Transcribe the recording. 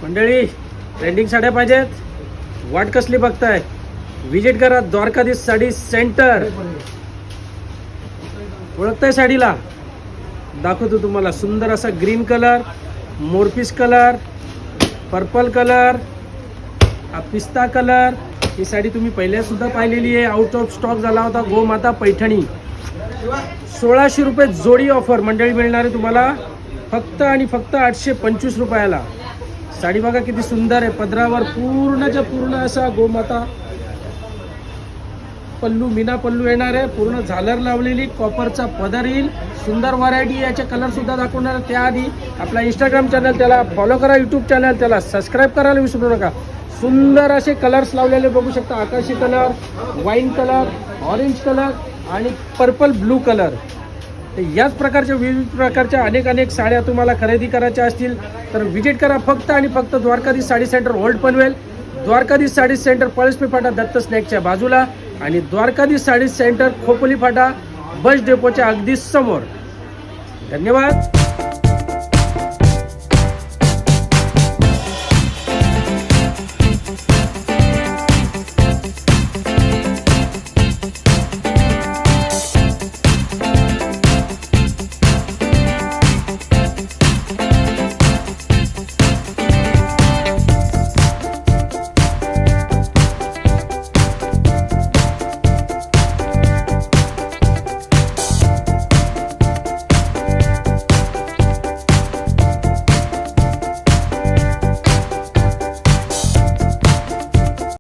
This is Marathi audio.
मंडळी ट्रेंडिंग साड्या पाहिजेत, वाट कसली बघताय, विजिट करा द्वारकाधीश साडी सेंटर. ओळखताय साडीला, दाखवतो तुम्हाला. सुंदर असा ग्रीन कलर, मोरपीस कलर, पर्पल कलर, पिस्ता कलर. ही साडी तुम्ही पहिल्या सुद्धा पाहिलेली आहे, आउट ऑफ स्टॉक झाला होता. गोमाता पैठणी 1600 रुपये जोडी ऑफर मंडळी मिळणार आहे तुम्हाला फक्त आणि फक्त 825 रुपयाला. साडी बघा किती सुंदर आहे, पदरावर पूर्णच्या पूर्ण असा गोमाता पल्लू, मीना पल्लू येणार आहे, पूर्ण झालर लावलेली, कॉपरचा पदर येईल. सुंदर व्हरायटी, याचे कलर सुद्धा दाखवणार. त्याआधी आपला इंस्टाग्राम चॅनल त्याला फॉलो करा, यूट्यूब चॅनल त्याला सबस्क्राईब करायला विसरू नका. सुंदर असे कलर्स लावलेले बघू शकता, आकाशी colour, wine colour, orange colour आणि पर्पल ब्लू कलर. याच प्रकारच्या विविध प्रकारच्या अनेक साड्या तुम्हाला खरेदी करायच्या असतील तर विजिट करा फक्त आणि फक्त Dwarkadhish sari centre, old Panvel. Dwarkadhish sari centre Palaspe फाटा दत्त स्नॅकच्या बाजूला आणि द्वारकाधीश साडी सेंटर खोपोली फाटा बस डेपोच्या अगदी समोर. धन्यवाद.